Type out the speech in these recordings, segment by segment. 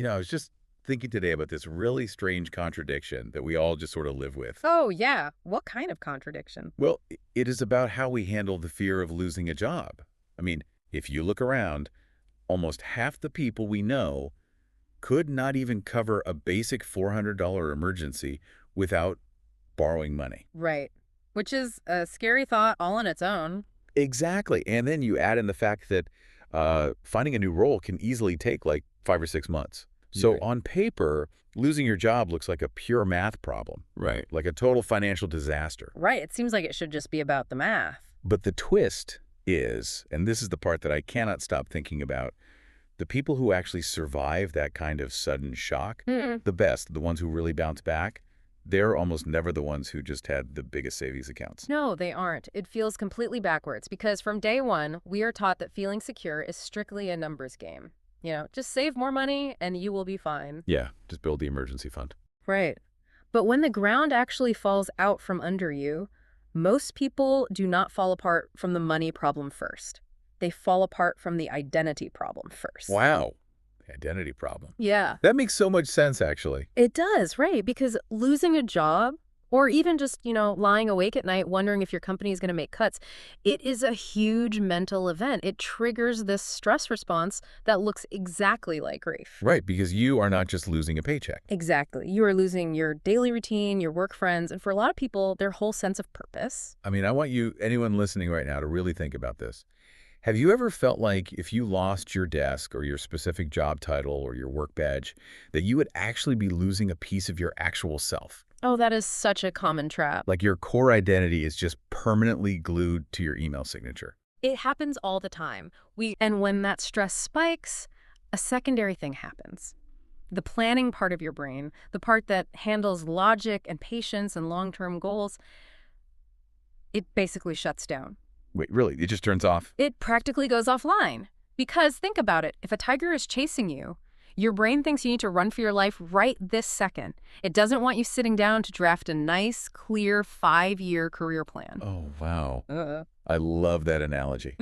I was just thinking today about this really strange contradiction that we all just sort of live with. Oh, yeah. What kind of contradiction? Well, it is about how we handle the fear of losing a job. I mean, if you look around, almost half the people we know could not even cover a basic $400 emergency without borrowing money. Right. Which is a scary thought all on its own. Exactly. And then you add in the fact that finding a new role can easily take like 5 or 6 months. So Right. on paper, losing your job looks like a pure math problem, Right. like a total financial disaster. Right. It seems like it should just be about the math. But the twist is, and this is the part that I cannot stop thinking about, the people who actually survive that kind of sudden shock, Mm-mm. the best, the ones who really bounce back, they're almost never the ones who just had the biggest savings accounts. No, they aren't. It feels completely backwards because from day one, we are taught that feeling secure is strictly a numbers game. Just save more money and you will be fine. Yeah, just build the emergency fund. Right. But when the ground actually falls out from under you, most people do not fall apart from the money problem first. They fall apart from the identity problem first. Wow. The identity problem. Yeah, That makes so much sense, actually. it does, right? Because losing a job or even just, lying awake at night wondering if your company is going to make cuts, it is a huge mental event. It triggers this stress response that looks exactly like grief. Right, because you are not just losing a paycheck. Exactly. You are losing your daily routine, your work friends, and for a lot of people, their whole sense of purpose. I mean, I want anyone listening right now, to really think about this. Have you ever felt like if you lost your desk or your specific job title or your work badge, that you would actually be losing a piece of your actual self? Oh, that is such a common trap. Like your core identity is just permanently glued to your email signature. It happens all the time. And when that stress spikes, a secondary thing happens. The planning part of your brain, the part that handles logic and patience and long-term goals, it basically shuts down. Wait, really? It just turns off? It practically goes offline. Because think about it, if a tiger is chasing you, your brain thinks you need to run for your life right this second. It doesn't want you sitting down to draft a nice, clear 5-year career plan. Oh, wow. I love that analogy.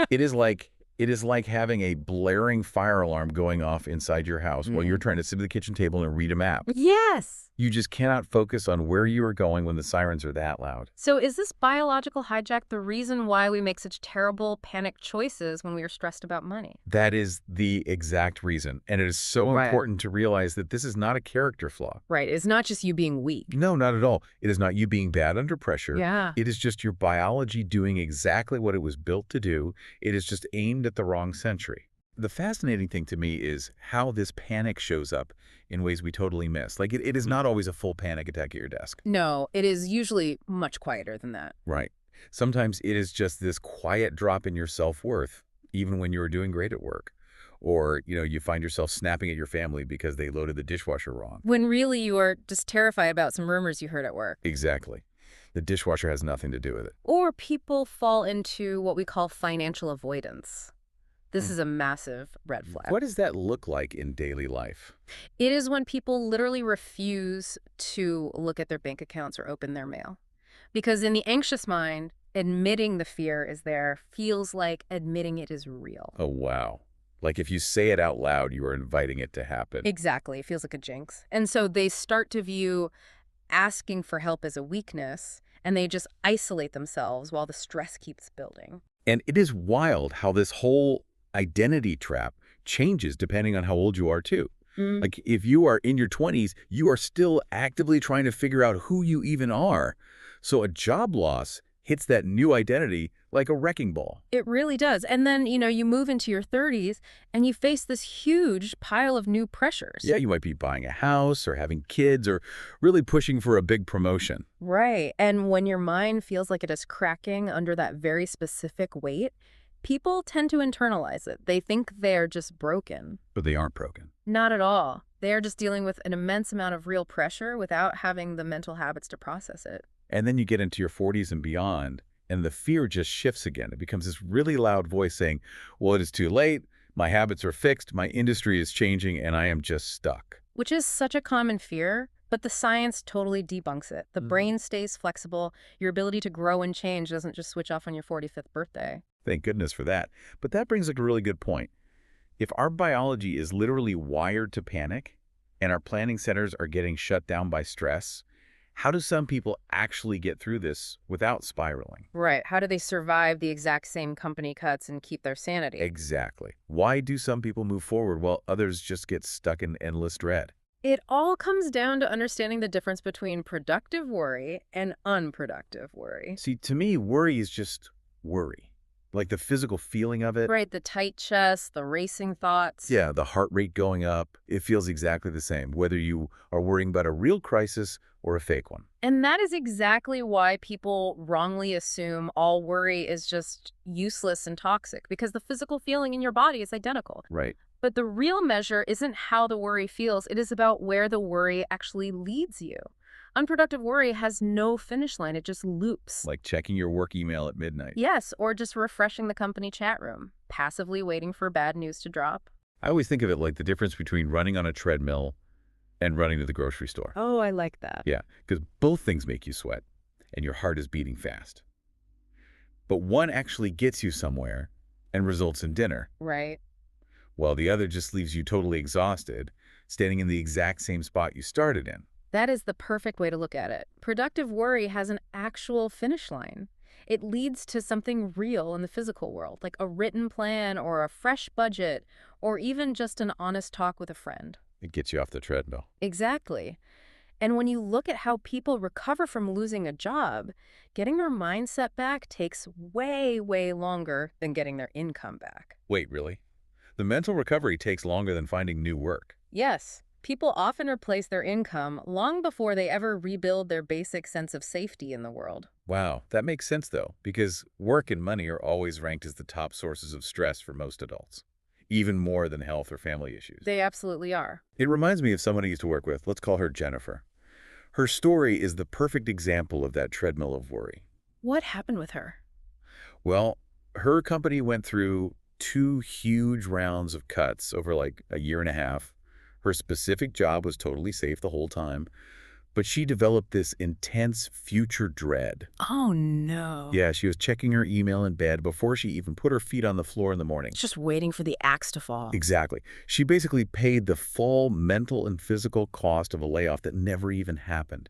It is like having a blaring fire alarm going off inside your house while you're trying to sit at the kitchen table and read a map. Yes! You just cannot focus on where you are going when the sirens are that loud. So is this biological hijack the reason why we make such terrible, panicked choices when we are stressed about money? That is the exact reason. And it is so Right. important to realize that this is not a character flaw. Right, it's not just you being weak. No, not at all. It is not you being bad under pressure. Yeah. It is just your biology doing exactly what it was built to do. It is just aimed at the wrong century. The fascinating thing to me is how this panic shows up in ways we totally miss. Like it is not always a full panic attack at your desk. No, it is usually much quieter than that. Right. Sometimes it is just this quiet drop in your self-worth, even when you were doing great at work. Or, you find yourself snapping at your family because they loaded the dishwasher wrong. When really you are just terrified about some rumors you heard at work. Exactly. The dishwasher has nothing to do with it. Or people fall into what we call financial avoidance. This is a massive red flag. What does that look like in daily life? It is when people literally refuse to look at their bank accounts or open their mail. Because in the anxious mind, admitting the fear is there feels like admitting it is real. Oh, wow. Like if you say it out loud, you are inviting it to happen. Exactly. It feels like a jinx. And so they start to view asking for help as a weakness, and they just isolate themselves while the stress keeps building. And it is wild how this whole identity trap changes depending on how old you are, too. Like if you are in your 20s, you are still actively trying to figure out who you even are. So a job loss hits that new identity like a wrecking ball. It really does. And then, you move into your 30s and you face this huge pile of new pressures. Yeah, you might be buying a house or having kids or really pushing for a big promotion. Right. And when your mind feels like it is cracking under that very specific weight, people tend to internalize it. They think they're just broken. But they aren't broken. Not at all. They're just dealing with an immense amount of real pressure without having the mental habits to process it. And then you get into your 40s and beyond, and the fear just shifts again. It becomes this really loud voice saying, well, it is too late, my habits are fixed, my industry is changing, and I am just stuck. Which is such a common fear, but the science totally debunks it. The brain stays flexible. Your ability to grow and change doesn't just switch off on your 45th birthday. Thank goodness for that. But that brings up a really good point. If our biology is literally wired to panic and our planning centers are getting shut down by stress, how do some people actually get through this without spiraling? Right. How do they survive the exact same company cuts and keep their sanity? Exactly. Why do some people move forward while others just get stuck in endless dread? It all comes down to understanding the difference between productive worry and unproductive worry. See, to me, worry is just worry. Like the physical feeling of it. Right, the tight chest, the racing thoughts. Yeah, the heart rate going up. It feels exactly the same, whether you are worrying about a real crisis or a fake one. And that is exactly why people wrongly assume all worry is just useless and toxic, because the physical feeling in your body is identical. Right. But the real measure isn't how the worry feels, it is about where the worry actually leads you. Unproductive worry has no finish line, it just loops. Like checking your work email at midnight. Yes, or just refreshing the company chat room, passively waiting for bad news to drop. I always think of it like the difference between running on a treadmill and running to the grocery store. Oh, I like that. Yeah, because both things make you sweat and your heart is beating fast. But one actually gets you somewhere and results in dinner, Right. while the other just leaves you totally exhausted, standing in the exact same spot you started in. That is the perfect way to look at it. Productive worry has an actual finish line. It leads to something real in the physical world, like a written plan or a fresh budget, or even just an honest talk with a friend. It gets you off the treadmill. Exactly. And when you look at how people recover from losing a job, getting their mindset back takes way, way longer than getting their income back. Wait, really? The mental recovery takes longer than finding new work. Yes, people often replace their income long before they ever rebuild their basic sense of safety in the world. Wow, that makes sense though, because work and money are always ranked as the top sources of stress for most adults, even more than health or family issues. They absolutely are. It reminds me of someone I used to work with. Let's call her Jennifer. Her story is the perfect example of that treadmill of worry. What happened with her? Well, her company went through 2 huge rounds of cuts over like a year and a half. Her specific job was totally safe the whole time, but she developed this intense future dread. Oh, no. Yeah, she was checking her email in bed before she even put her feet on the floor in the morning. Just waiting for the axe to fall. Exactly. She basically paid the full mental and physical cost of a layoff that never even happened.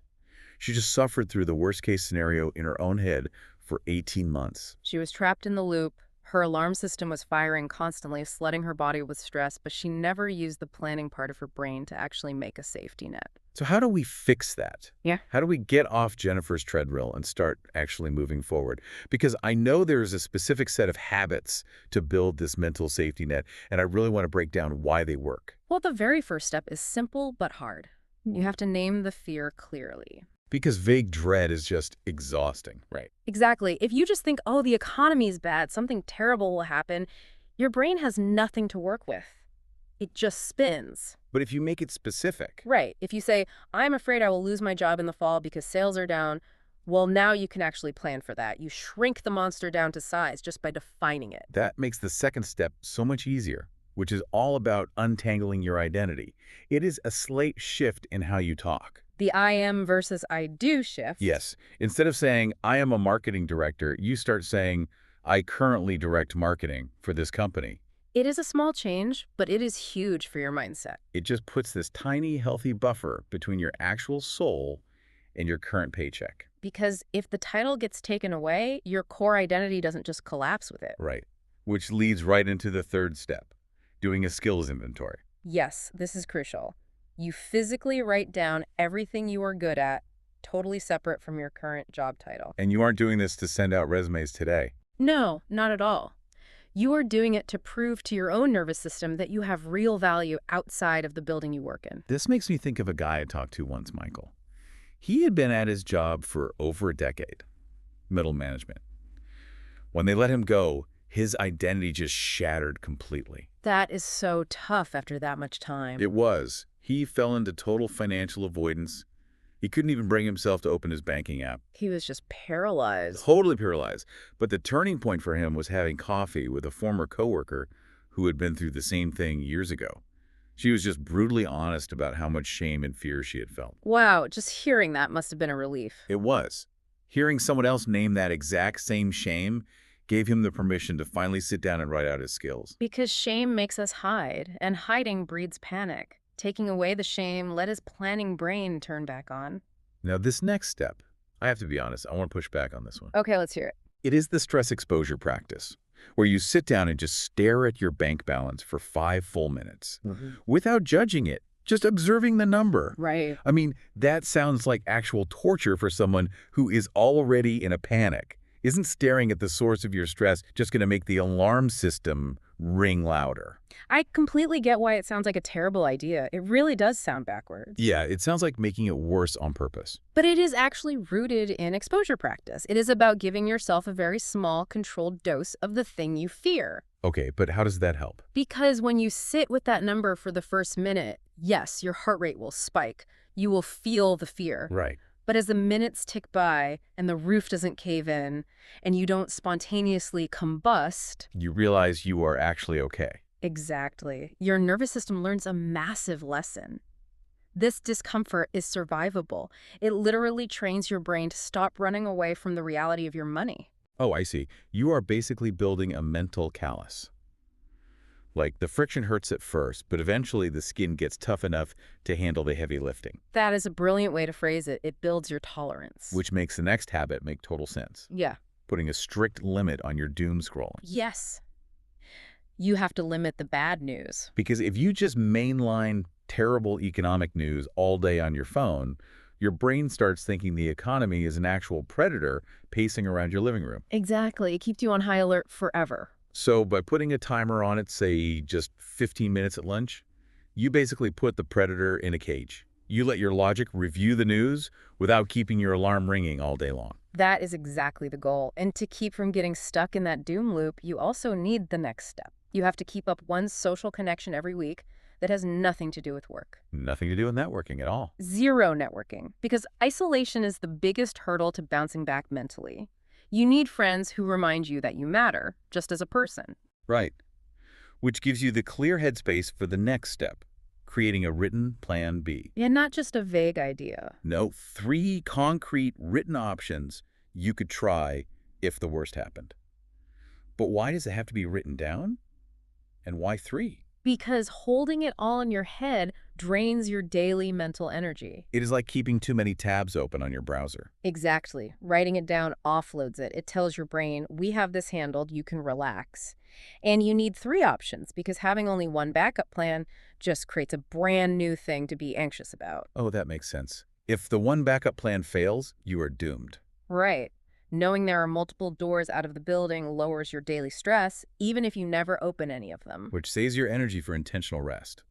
She just suffered through the worst-case scenario in her own head for 18 months. She was trapped in the loop. Her alarm system was firing constantly, flooding her body with stress, but she never used the planning part of her brain to actually make a safety net. So how do we fix that? Yeah. How do we get off Jennifer's treadmill and start actually moving forward? Because I know there's a specific set of habits to build this mental safety net, and I really want to break down why they work. Well, the very first step is simple but hard. You have to name the fear clearly. Because vague dread is just exhausting, right? Exactly. If you just think, oh, the economy is bad, something terrible will happen, your brain has nothing to work with. It just spins. But if you make it specific, Right. If you say, I'm afraid I will lose my job in the fall because sales are down, well, now you can actually plan for that. You shrink the monster down to size just by defining it. that makes the second step so much easier, which is all about untangling your identity. It is a slight shift in how you talk. The I am versus I do shift. Yes. Instead of saying, I am a marketing director, you start saying, I currently direct marketing for this company. It is a small change, but it is huge for your mindset. It just puts this tiny, healthy buffer between your actual soul and your current paycheck. Because if the title gets taken away, your core identity doesn't just collapse with it. Right. Which leads right into the third step, doing a skills inventory. Yes, this is crucial. You physically write down everything you are good at, totally separate from your current job title. And you aren't doing this to send out resumes today. No, not at all. You are doing it to prove to your own nervous system that you have real value outside of the building you work in. This makes me think of a guy I talked to once, Michael. He had been at his job for over a decade, middle management. When they let him go, his identity just shattered completely. That is so tough after that much time. It was. He fell into total financial avoidance. He couldn't even bring himself to open his banking app. He was just paralyzed. Totally paralyzed. But the turning point for him was having coffee with a former coworker who had been through the same thing years ago. She was just brutally honest about how much shame and fear she had felt. Wow, just hearing that must have been a relief. It was. Hearing someone else name that exact same shame gave him the permission to finally sit down and write out his skills. Because shame makes us hide, and hiding breeds panic. Taking away the shame let his planning brain turn back on. Now, this next step, I have to be honest, I want to push back on this one. Okay, let's hear it. It is the stress exposure practice, where you sit down and just stare at your bank balance for 5 full minutes without judging it, just observing the number. Right. I mean, that sounds like actual torture for someone who is already in a panic. Isn't staring at the source of your stress just going to make the alarm system ring louder? I completely get why it sounds like a terrible idea. It really does sound backwards. Yeah, it sounds like making it worse on purpose. But it is actually rooted in exposure practice. It is about giving yourself a very small, controlled dose of the thing you fear. Okay, but how does that help? Because when you sit with that number for the first minute, yes, your heart rate will spike. You will feel the fear. Right. But as the minutes tick by and the roof doesn't cave in and you don't spontaneously combust, You realize you are actually okay. exactly, your nervous system learns a massive lesson. This discomfort is survivable. It literally trains your brain to stop running away from the reality of your money. Oh, I see. You are basically building a mental callus. Like, the friction hurts at first, but eventually the skin gets tough enough to handle the heavy lifting, That is a brilliant way to phrase it. It builds your tolerance. which makes the next habit make total sense. Yeah. Putting a strict limit on your doom scrolling. Yes. You have to limit the bad news. Because if you just mainline terrible economic news all day on your phone, your brain starts thinking the economy is an actual predator pacing around your living room. Exactly. It keeps you on high alert forever. So by putting a timer on it, say just 15 minutes at lunch, you basically put the predator in a cage. You let your logic review the news without keeping your alarm ringing all day long. That is exactly the goal. And to keep from getting stuck in that doom loop, you also need the next step. You have to keep up one social connection every week that has nothing to do with work. Nothing to do with networking at all. Zero networking, because isolation is the biggest hurdle to bouncing back mentally. You need friends who remind you that you matter, just as a person. Right. Which gives you the clear headspace for the next step, creating a written plan B. And not just a vague idea. No, 3 concrete written options you could try if the worst happened. But why does it have to be written down? And why 3? Because holding it all in your head drains your daily mental energy. It is like keeping too many tabs open on your browser. Exactly. Writing it down offloads it. It tells your brain, we have this handled, you can relax. And you need 3 options because having only one backup plan just creates a brand new thing to be anxious about. Oh, that makes sense. If the one backup plan fails, you are doomed. Right. Knowing there are multiple doors out of the building lowers your daily stress, even if you never open any of them. Which saves your energy for intentional rest.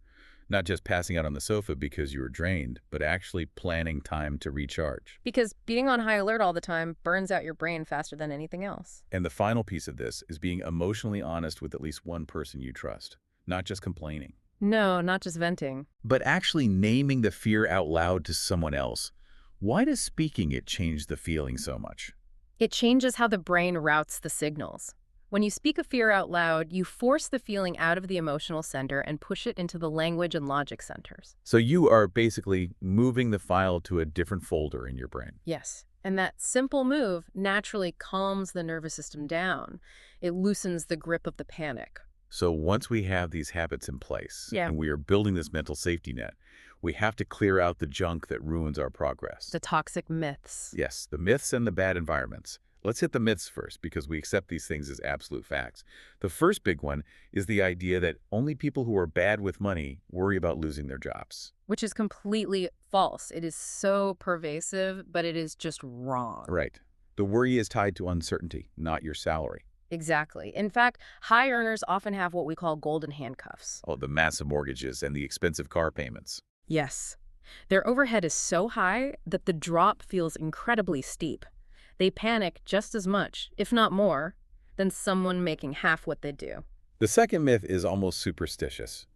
Not just passing out on the sofa because you were drained, but actually planning time to recharge. Because being on high alert all the time burns out your brain faster than anything else. And the final piece of this is being emotionally honest with at least one person you trust, not just complaining. No, not just venting. But actually naming the fear out loud to someone else. Why does speaking it change the feeling so much? It changes how the brain routes the signals. When you speak a fear out loud, you force the feeling out of the emotional center and push it into the language and logic centers. So you are basically moving the file to a different folder in your brain. Yes. And that simple move naturally calms the nervous system down. It loosens the grip of the panic. So once we have these habits in place Yeah. and we are building this mental safety net, we have to clear out the junk that ruins our progress. The toxic myths. Yes, the myths and the bad environments. Let's hit the myths first because we accept these things as absolute facts. The first big one is the idea that only people who are bad with money worry about losing their jobs. Which is completely false. It is so pervasive, but it is just wrong. Right. The worry is tied to uncertainty, not your salary. Exactly. In fact, high earners often have what we call golden handcuffs. Oh, the massive mortgages and the expensive car payments. Yes. Their overhead is so high that the drop feels incredibly steep. They panic just as much, if not more, than someone making half what they do. The second myth is almost superstitious.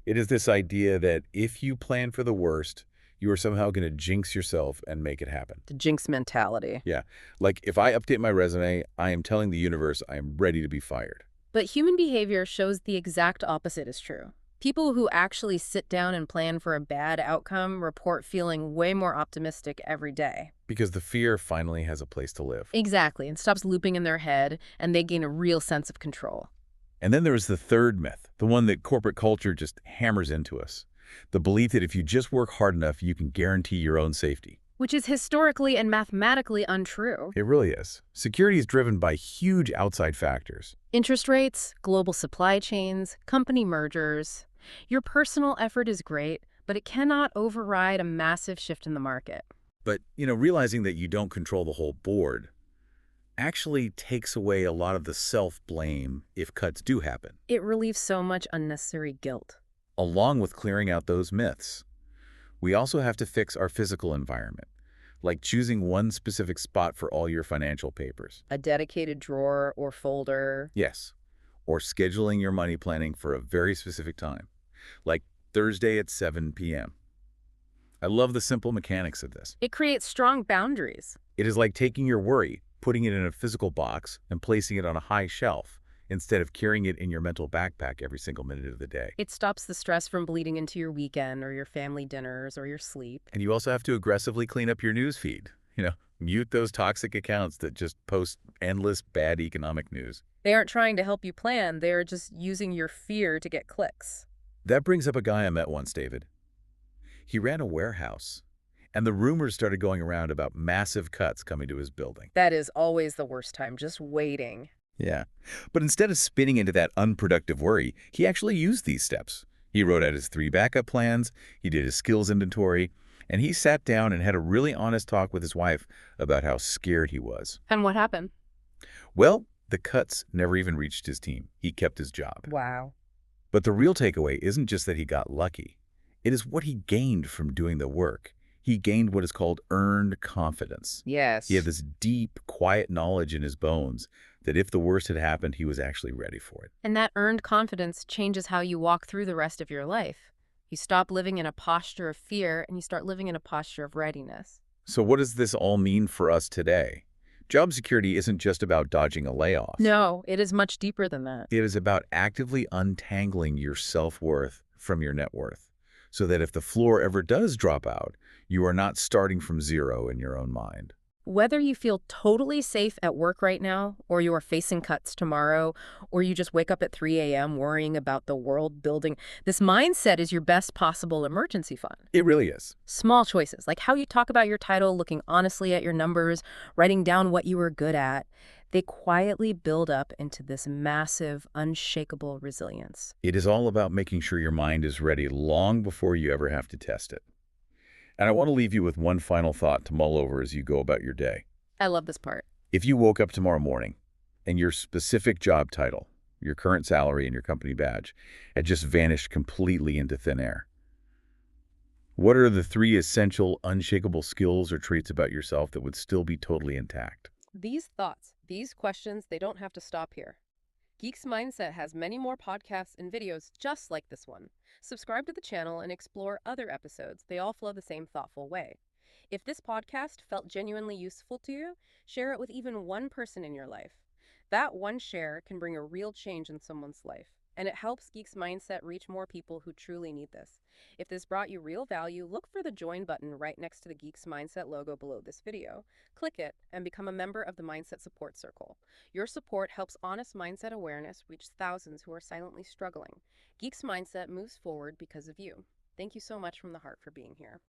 It is this idea that if you plan for the worst, you are somehow going to jinx yourself and make it happen. The jinx mentality. Yeah, like if I update my resume, I am telling the universe I am ready to be fired. But human behavior shows the exact opposite is true. People who actually sit down and plan for a bad outcome report feeling way more optimistic every day. Because the fear finally has a place to live. Exactly, and stops looping in their head, and they gain a real sense of control. And then there is the third myth, the one that corporate culture just hammers into us. The belief that if you just work hard enough, you can guarantee your own safety. Which is historically and mathematically untrue. It really is. Security is driven by huge outside factors. Interest rates, global supply chains, company mergers. Your personal effort is great, but it cannot override a massive shift in the market. But, realizing that you don't control the whole board actually takes away a lot of the self-blame if cuts do happen, It relieves so much unnecessary guilt. along with clearing out those myths. We also have to fix our physical environment, like choosing one specific spot for all your financial papers. A dedicated drawer or folder. Yes, or scheduling your money planning for a very specific time, like Thursday at 7 p.m. I love the simple mechanics of this. It creates strong boundaries. It is like taking your worry, putting it in a physical box, and placing it on a high shelf, instead of carrying it in your mental backpack every single minute of the day. It stops the stress from bleeding into your weekend or your family dinners or your sleep. And you also have to aggressively clean up your news feed. Mute those toxic accounts that just post endless bad economic news. They aren't trying to help you plan, they're just using your fear to get clicks. That brings up a guy I met once, David. He ran a warehouse, and the rumors started going around about massive cuts coming to his building. That is always the worst time, just waiting. Yeah. But instead of spinning into that unproductive worry, he actually used these steps. He wrote out his 3 backup plans, he did his skills inventory, and he sat down and had a really honest talk with his wife about how scared he was. And what happened? Well, the cuts never even reached his team. He kept his job. Wow. But the real takeaway isn't just that he got lucky. It is what he gained from doing the work. He gained what is called earned confidence. Yes. He had this deep, quiet knowledge in his bones that if the worst had happened, he was actually ready for it. And that earned confidence changes how you walk through the rest of your life. You stop living in a posture of fear and you start living in a posture of readiness. So what does this all mean for us today? Job security isn't just about dodging a layoff. No, it is much deeper than that. It is about actively untangling your self-worth from your net worth, so that if the floor ever does drop out, you are not starting from zero in your own mind. Whether you feel totally safe at work right now, or you are facing cuts tomorrow, or you just wake up at 3 a.m. worrying about the world building, this mindset is your best possible emergency fund. It really is. Small choices, like how you talk about your title, looking honestly at your numbers, writing down what you were good at, they quietly build up into this massive, unshakable resilience. It is all about making sure your mind is ready long before you ever have to test it. And I want to leave you with one final thought to mull over as you go about your day. I love this part. If you woke up tomorrow morning and your specific job title, your current salary, and your company badge had just vanished completely into thin air, what are the 3 essential, unshakable skills or traits about yourself that would still be totally intact? These thoughts, these questions, they don't have to stop here. Geeks Mindset has many more podcasts and videos just like this one. Subscribe to the channel and explore other episodes. They all flow the same thoughtful way. If this podcast felt genuinely useful to you, share it with even one person in your life. That one share can bring a real change in someone's life, and it helps Geeks Mindset reach more people who truly need this. If this brought you real value, look for the join button right next to the Geeks Mindset logo below this video. Click it and become a member of the Mindset Support Circle. Your support helps honest mindset awareness reach thousands who are silently struggling. Geeks Mindset moves forward because of you. Thank you so much from the heart for being here.